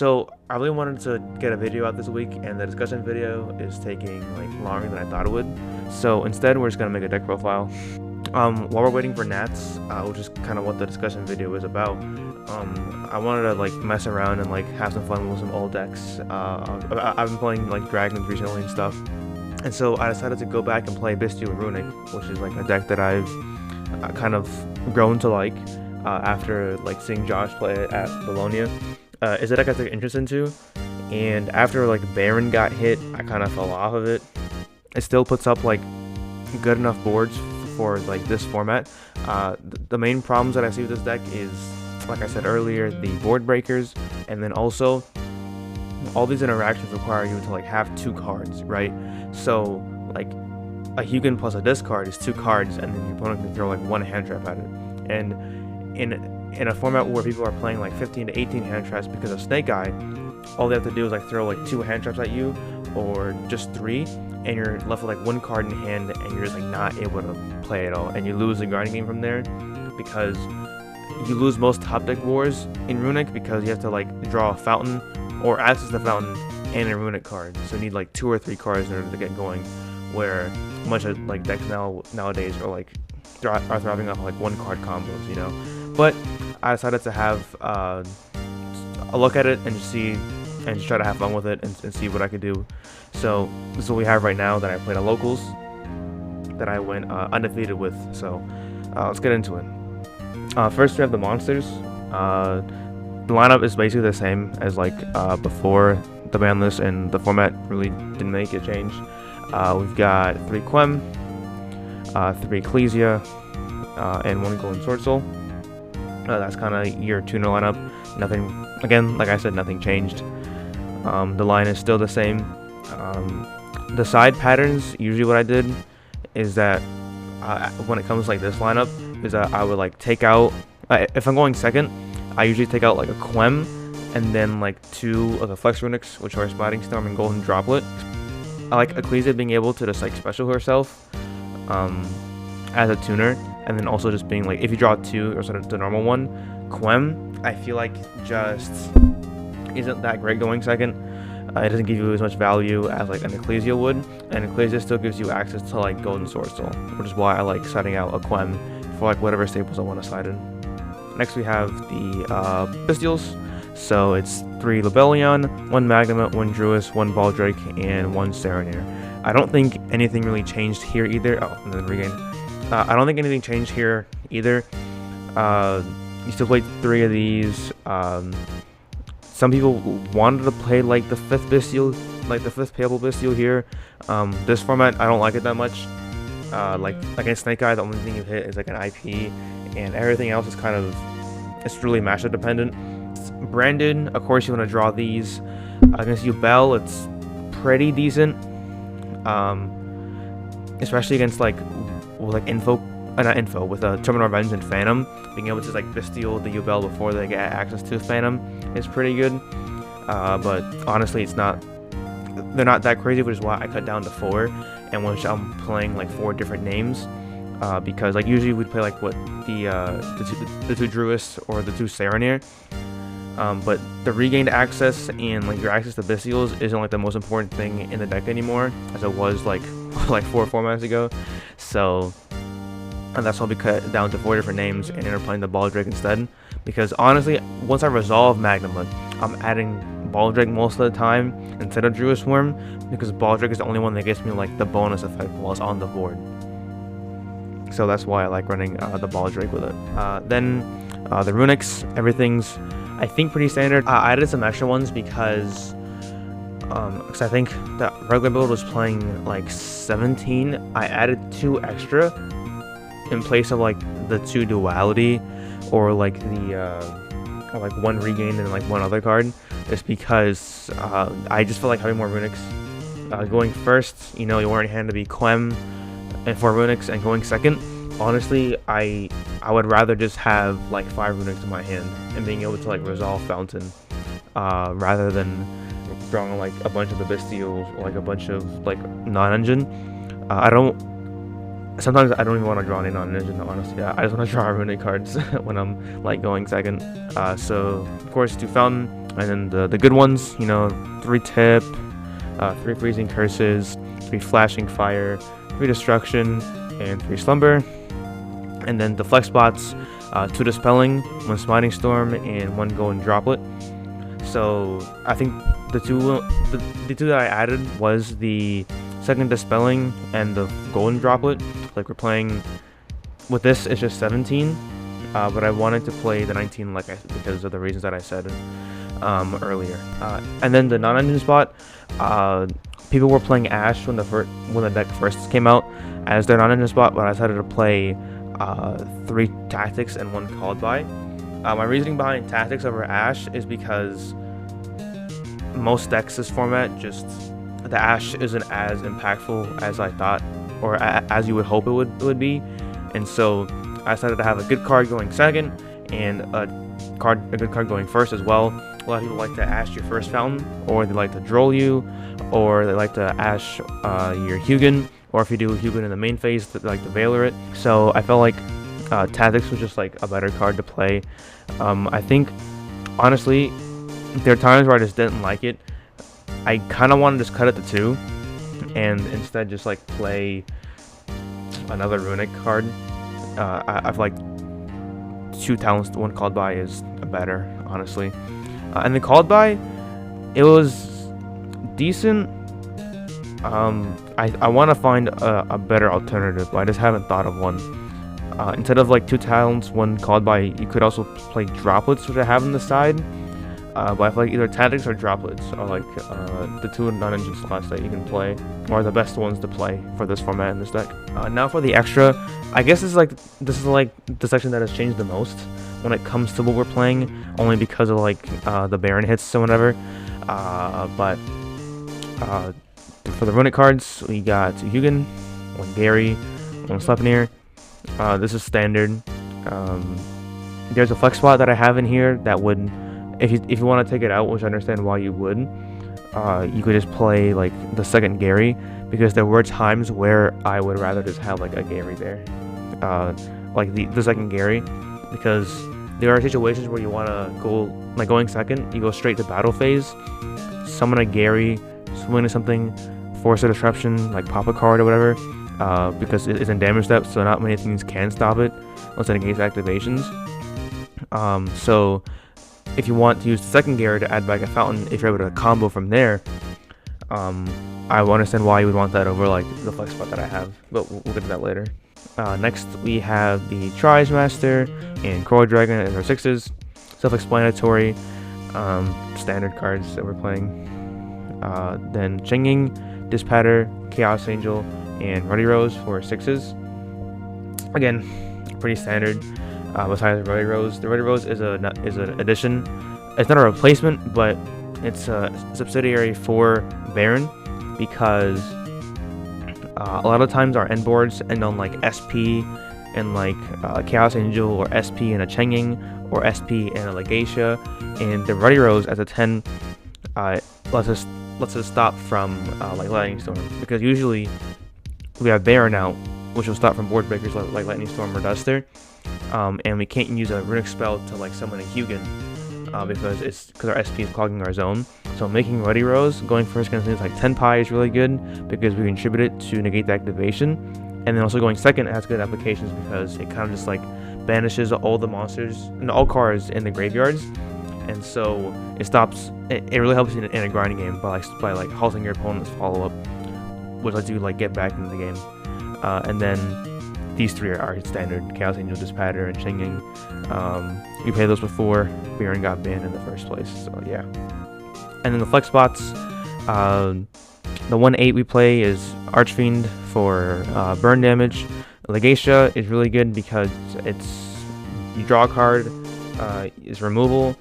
So I really wanted to get a video out this week, and the discussion video is taking like longer than I thought it would. So instead, we're just gonna make a deck profile. While we're waiting for Nats, which is kind of what the discussion video is about, I wanted to like mess around and like have some fun with some old decks. I've been playing like Dragons recently and stuff, and so I decided to go back and play Bystial and Runick, which is like a deck that I've kind of grown to like after like seeing Josh play it at Bologna. Is a deck I took interest into, and after like Baron got hit, I kind of fell off of it. It still puts up like good enough boards for like this format. The main problems that I see with this deck is, like I said earlier, the board breakers, and then also all these interactions require you to like have 2 cards, right? So like a Hugin plus a discard is 2 cards, and then your opponent can throw like 1 hand trap at it. And in a format where people are playing like 15 to 18 hand traps because of Snake Eye, all they have to do is like throw like 2 hand traps at you, or just 3, and you're left with like 1 card in hand, and you're just like not able to play at all, and you lose the grinding game from there, because you lose most top deck wars in Runick because you have to like draw a fountain or access the fountain and a Runick card. So you need like 2 or 3 cards in order to get going, where a bunch of like decks nowadays are like are thriving off like 1 card combos, you know. But I decided to have a look at it and just try to have fun with it and see what I could do. So this is what we have right now that I played at locals, that I went undefeated with. So let's get into it. First, we have the monsters. The lineup is basically the same as like before the ban list, and the format really didn't make a change. We've got 3 Quem, 3 Ecclesia, and 1 Golden Sword Soul. That's kind of your tuner lineup. Nothing, again, like I said, nothing changed. The line is still the same. The side patterns, usually what I did is that when it comes to like this lineup, is that I would like take out, if I'm going second, I usually take out like a Quem, and then like 2 of the Flex Runics, which are Spiting Storm and Golden Droplet. I like Ecclesia being able to just like special herself as a tuner, and then also just being like, if you draw 2 or sort of the normal one, Quem, I feel like just isn't that great going second. It doesn't give you as much value as like an Ecclesia would, and Ecclesia still gives you access to like Golden Sword Soul, which is why I like setting out a Quem for like whatever staples I want to side in. Next we have the Bystials. So it's 3 Lebellion, 1 Magnum, 1 Druis, 1 Baldrake, and 1 Serenir. I don't think anything really changed here either. Oh, and then regain. I don't think anything changed here either. You still played 3 of these. Some people wanted to play like the 5th Bystial, like the 5th Payable Bystial here. This format, I don't like it that much. Like against Snake Eye, the only thing you hit is like an IP, and everything else is kind of, it's really matchup dependent. Branded, of course you want to draw these. Against Yubel, it's pretty decent. Especially against like with Terminal Revenge and Phantom, being able to like Bystial the Yubel before they get access to Phantom is pretty good. But honestly, they're not that crazy, which is why I cut down to 4, and which I'm playing like 4 different names. Because like usually we'd play like what the 2 Druids or the 2 Serenir. But the regained access and like your access to Bystials isn't like the most important thing in the deck anymore, as it was like 4 formats ago. So, and that's why we cut down to 4 different names and ended up playing the Baldrake instead. Because honestly, once I resolve Magnum, I'm adding Baldrake most of the time instead of Druid Swarm, because Baldrake is the only one that gives me like the bonus effect while it's on the board. So that's why I like running the Baldrake with it. Then the Runics, everything's I think pretty standard. I added some extra ones because I think the regular build was playing like 17. I added 2 extra in place of like the 2 duality, or like the or like 1 regain and like 1 other card, just because I just felt like having more Runics. Going first, you know, you want your hand to be Quem and 4 Runics, and going second, honestly, I would rather just have like 5 Runics in my hand and being able to like resolve Fountain, rather than drawing like a bunch of the Bystials or like a bunch of like non-engine. Sometimes I don't even want to draw any non-engine, honestly. I just want to draw Runic cards when I'm like going second. So of course, 2 Fountain, And then the good ones, you know, 3 tip, 3 freezing curses, 3 flashing fire, 3 destruction, and 3 slumber. And then the flex spots, 2 dispelling, 1 smiting storm, and 1 golden droplet. So I think the two that I added was the second dispelling and the golden droplet. Like, we're playing with this, it's just 17, but I wanted to play the 19 because of the reasons that I said earlier. And then the non-engine spot, people were playing Ash when the deck first came out as their non-engine spot, but I decided to play 3 tactics and 1 called by. My reasoning behind tactics over Ash is because most decks this format, just the Ash isn't as impactful as I thought, or as you would hope it would be, and so I decided to have a good card going second and a good card going first as well. A lot of people like to Ash your first fountain, or they like to droll you, or they like to Ash your Hugin, or if you do Hugin in the main phase, they like to Veiler it. So I felt like Tactics was just like a better card to play. I think, honestly, there are times where I just didn't like it. I kind of want to just cut it to 2, and instead just like play another Runick card. I feel like 2 talents, 1 called by is better, honestly. And the called by, it was decent. I want to find a better alternative, but I just haven't thought of one. Instead of like 2 talents, 1 called by, you could also play droplets, which I have on the side. But I feel like either tactics or droplets are like the 2 non-engine slots that you can play, or the best ones to play for this format in this deck. Now for the extra, I guess this is like the section that has changed the most when it comes to what we're playing, only because of like the Baron hits or whatever. But for the Runick cards, we got 2 Hugin, 1 Gary, 1 Sleipnir. This is standard. There's a flex spot that I have in here that would, if you want to take it out, which I understand why you would, you could just play like the second Gary, because there were times where I would rather just have like a Gary there, like the second Gary, because there are situations where you want to go, like going second, you go straight to battle phase, summon a Gary, swing to something, force a disruption, like pop a card or whatever, because it's in damage step, so not many things can stop it unless it negates activations. So if you want to use the second Gary to add back a fountain, if you're able to combo from there, I understand why you would want that over like the flex spot that I have, but we'll get to that later. Next we have the Tries Master and Coral Dragon as our 6s, self-explanatory, standard cards that we're playing. Then Chenging, Dispatter, Chaos Angel, and Ruddy Rose for 6s. Again, pretty standard. Besides Ruddy Rose, the Ruddy Rose is an addition. It's not a replacement, but it's a subsidiary for Baron, because a lot of times our end boards end on like SP and like Chaos Angel, or SP and a Chenging, or SP and a Legacia, and the Ruddy Rose as a 10 lets us stop from like Lightning Storm, because usually we have Baron out, which will stop from board breakers like Lightning Storm or Duster, and we can't use a Runick spell to like summon a Hugin, because our SP is clogging our zone. So making Ruddy Rose going first against things like 10 Pi is really good, because we contribute it to negate the activation, and then also going second has good applications because it kind of just like banishes all the monsters and all cards in the graveyards, and so it stops. It really helps you in a grinding game by halting your opponent's follow up, which lets you like get back into the game. And then these 3 are standard: Chaos Angel, Dispatter, and Chenging. We played those before Baron got banned in the first place, so yeah. And then the flex spots, the 1/8 we play is Archfiend for burn damage. Legacia is really good because you draw a card, it's removal,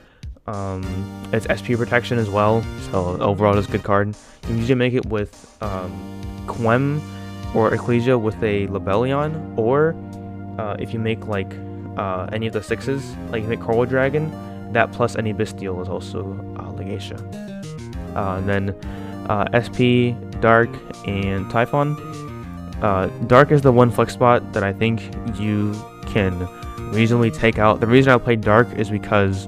it's SP protection as well, so overall it's a good card. You can usually make it with Quem or Ecclesia with a Lebellion, or if you make like any of the 6s, like you make Coral Dragon, that plus any Bystial is also Legacia. And then SP, Dark, and Typhon. Dark is the one flex spot that I think you can reasonably take out. The reason I played Dark is because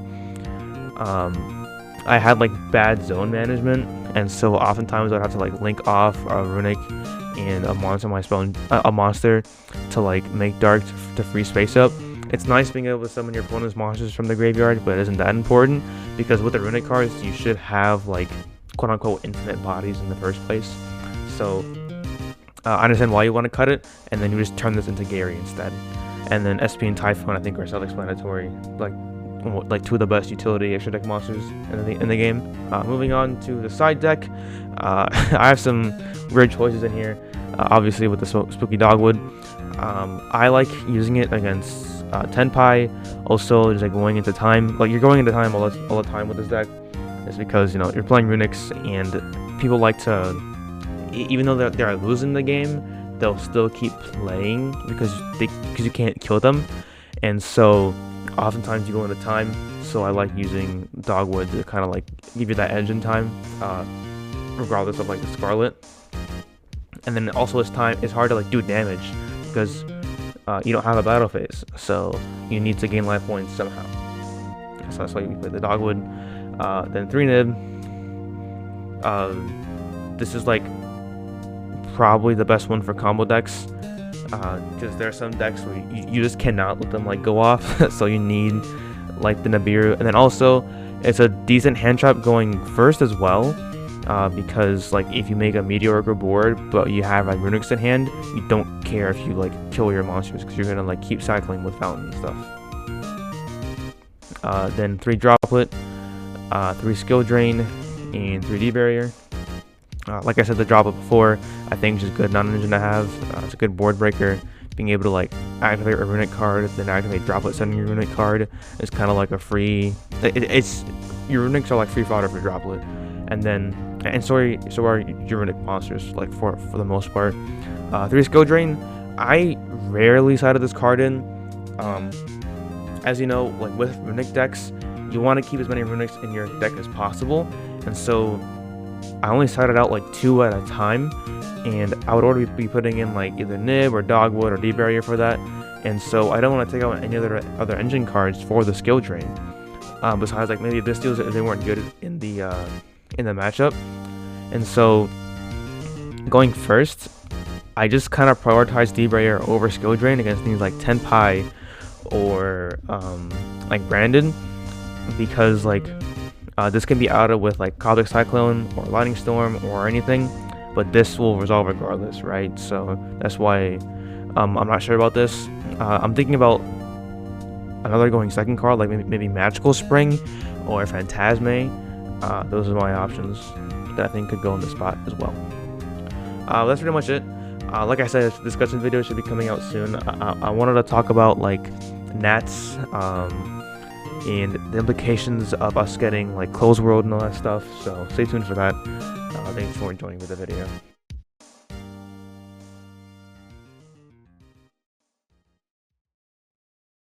I had like bad zone management, and so oftentimes I'd have to like link off a Runick and a monster to like make dark to free space up. It's nice being able to summon your opponent's monsters from the graveyard, but it isn't that important because with the Runick cards you should have like quote unquote infinite bodies in the first place. So I understand why you want to cut it, and then you just turn this into Gary instead. And then SP and Typhoon I think are self-explanatory, like two of the best utility extra deck monsters in the game. Moving on to the side deck, I have some weird choices in here. Obviously with the Spooky Dogwood, I like using it against Tenpai. Also, just like going into time, like you're going into time all the time with this deck. It's because you're playing Runicks, and people like to, even though they're losing the game, they'll still keep playing because you can't kill them, and so oftentimes you go into time. So I like using Dogwood to kind of like give you that edge in time, regardless of like the Scarlet. And then also it's hard to like do damage because you don't have a battle phase, so you need to gain life points somehow. So that's why we play the Dogwood. Then 3-nib. This is like probably the best one for combo decks, because there are some decks where you just cannot let them like go off. So you need like the Nibiru, and then also it's a decent hand trap going first as well, because like if you make a mediocre board but you have like Runicks in hand, you don't care if you like kill your monsters because you're gonna like keep cycling with Fountain and stuff. Then 3 Droplet, 3 Skill Drain, and 3 D-Barrier. Like I said, the Droplet before, I think is just good non-engine to have. It's a good board breaker. Being able to like activate a Runick card, then activate Droplet sending your Runick card is kind of like a free. It's your Runicks are like free fodder for Droplet, and so are your Runick monsters, like for the most part. 3 Skill Drain. I rarely sided this card in. As you know, like with Runick decks, you want to keep as many Runicks in your deck as possible, and so I only sided out like 2 at a time, and I would already be putting in like either Nib or Dogwood or D-Barrier for that, and so I don't want to take out any other engine cards for the Skill Drain. Besides like maybe Bystials if they weren't good in the matchup, and so going first, I just kind of prioritize D-Barrier over Skill Drain against things like Tenpai or like Brandon, because like this can be outed with like Cosmic Cyclone or Lightning Storm or anything, but this will resolve regardless, right? So that's why I'm not sure about this. I'm thinking about another going second card, like maybe Magical Spring or Phantasme. Those are my options that I think could go in this spot as well. That's pretty much it. Like I said, this discussion video should be coming out soon. I wanted to talk about like Nats, and the implications of us getting like Closed World and all that stuff, so stay tuned for that. Thanks for joining me the video.